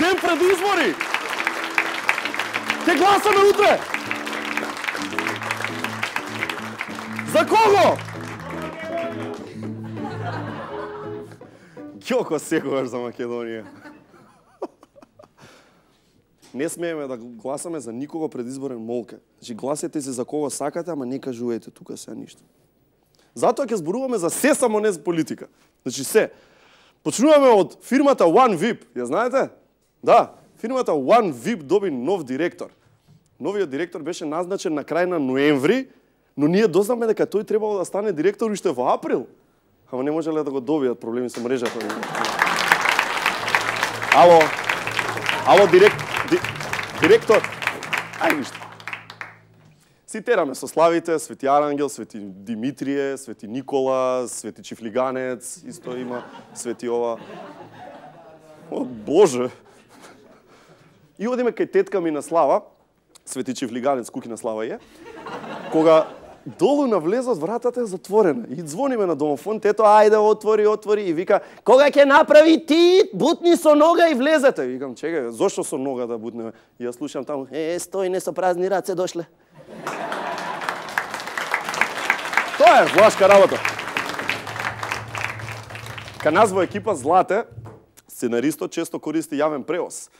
ден пред избори. Ке гласаме утре. За кого? Ќоко секогаш за Македонија. Не смееме да гласаме за никого предизборен молке. Значи гласете се за кого сакате, ама не кажувате тука се ништо. Затоа ќе зборуваме за се, само не за политика. Значи се. Почнуваме од фирмата OneVip, ја знаете? Да, фирмата OneVip доби нов директор. Новиот директор беше назначен на крај на ноември, но ние дознаме дека тој требало да стане директор уште во април. Ама не можеле да го добијат, проблеми со мрежата. Ало, директор. Ај ништо. Цитираме со славите, Свети Арангел, Свети Димитрие, Свети Никола, Свети Чифлиганец, исто има, Свети ова. О, Боже! И одиме кај тетка ми на Слава, Свети Чифлиганец, куќина Слава е, кога долу навлезот вратата е затворена и звониме на домофон, тето ајде отвори и вика кога ќе направи ти бутни со нога и влезете. Викам чекај, зошто со нога да бутнеме? И ја слушам таму, стои не со празни раце дошле. Тоа е влашка работа. Ка нас во екипа Злате, сценаристот често користи јавен превоз.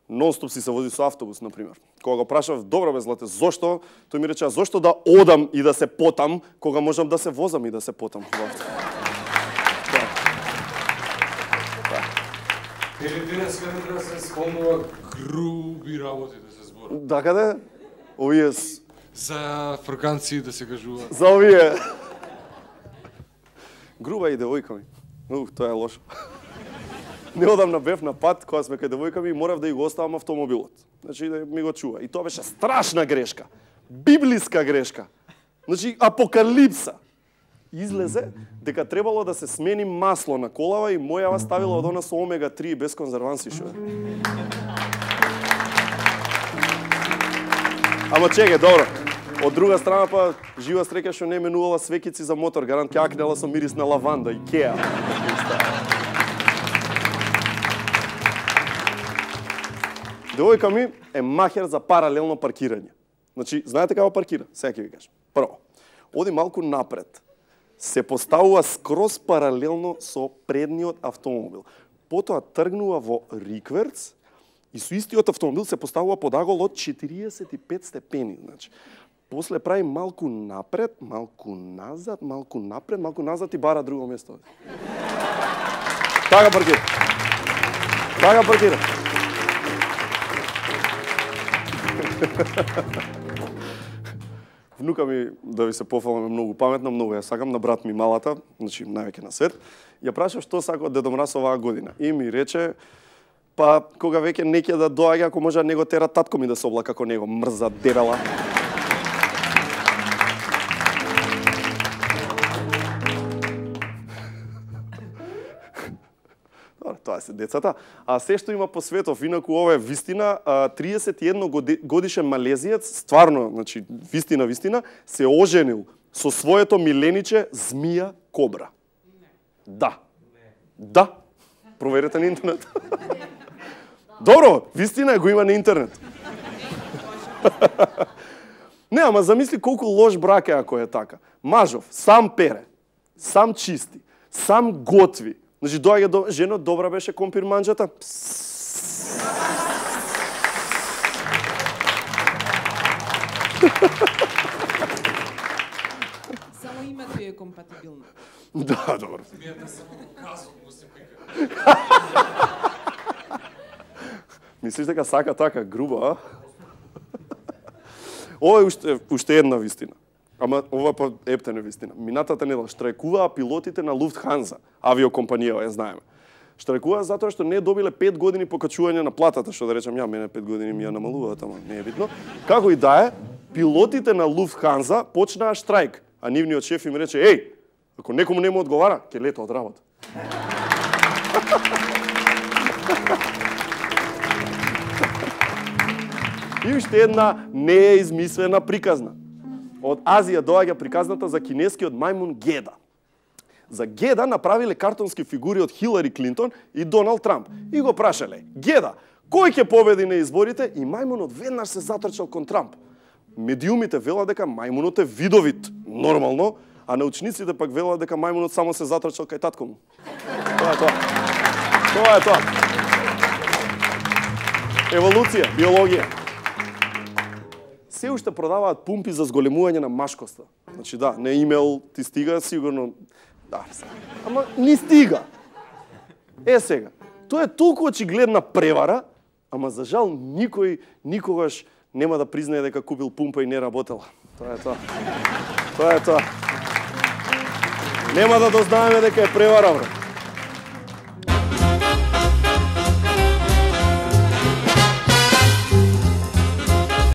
Нонстоп си се вози со автобус, например. Кога го прашав, добро бе, Злате, зошто? Тој ми рече, зошто да одам и да се потам, кога можам да се возам и да се потам? Телевизија сега не треба да се спомнува груби работи да се зборат. Да, каде? Овие... За фрканци да се кажува. За овие... Груба и девојка ми. Тоа е лошо. Неодамна бев на пат, кога сме кај девојка ми, и морав да ја го оставам автомобилот. Значи да ми го чува. И тоа беше страшна грешка. Библиска грешка. Значи апокалипса. Излезе дека требало да се смени масло на колава и мојава ставила од она со омега 3 без конзерванси шо. Ама чеке, добро. Од друга страна па жива среќа што не менувала свекици за мотор, гарант ќе акнела со мирис на лаванда и кеа. Девојка ми е махер за паралелно паркирање. Значи, знаете како паркира? Сега ќе ви кажам. Прво, оди малку напред. Се поставува скроз паралелно со предниот автомобил. Потоа тргнува во рикверц и со истиот автомобил се поставува под агол од 45 степени. Значи, после прави малку напред, малку назад, малку напред, малку назад и бара друго место. Така паркира. Така паркира. Внука ми, да ви се пофалам, е многу паметна, многу ја сакам, на брат ми малата, значи највеќе на свет. Ја прашав што сака од Дедо Мраз оваа година. И ми рече, па кога веќе не ќе да доаѓа, ако може да него тера татко ми да се облака како него, мрза дебела. Тоа се децата. А се што има по светов, инаку ова е вистина, 31 годишен малезиец, стварно, значи, вистина, се оженил со своето милениче змија кобра. Да. Да. Проверете на интернет. Добро, вистина го има на интернет. Не, ама замисли колку лош брак е ако е така. Мажов, сам пере, сам чисти, сам готви. Значи, доаѓа до жена, добра беше компир манџата. Само името е компатибилно. Да, добро. Мијата само казал, му се пика. Мислиш дека сака така грубо, а? Ова е уште една вистина. Ама ова па ептена вистина. Минатата недела штрајкуваа пилотите на Луфтханза, авиокомпанијава, ја знаеме. Штрајкуваа затоа што не добиле 5 години покачување на платата, што да речам ја, мене 5 години ми ја намалуваат, ама не е битно. Како и да е, пилотите на Луфтханза почнаа штрајк, а нивниот шеф им рече: "Еј, ако некому не му одговара, ќе лета од работа." И уште една неизмислена приказна. Од Азија доаѓа приказната за кинескиот мајмун Геда. За Геда направиле картонски фигури од Хилари Клинтон и Доналд Трамп. И го прашале: "Геда, Кој ќе победи на изборите? И мајмунот веднаш се затрчал кон Трамп. Медиумите велат дека мајмунот е видовит, нормално, а научниците пак велат дека мајмунот само се затрчал кај татко му. Тоа е тоа. Тоа е тоа. Еволуција, биологија. Се уште продаваат пумпи за зголемување на машкоста. Значи да, не имел ти стига, сигурно... Да, ама ни стига. Сега, тоа е толку очигледна превара, ама за жал никој никогаш нема да признае дека купил пумпа и не работела. Тоа е тоа. Тоа е тоа. Нема да дознаеме дека е превара, брат.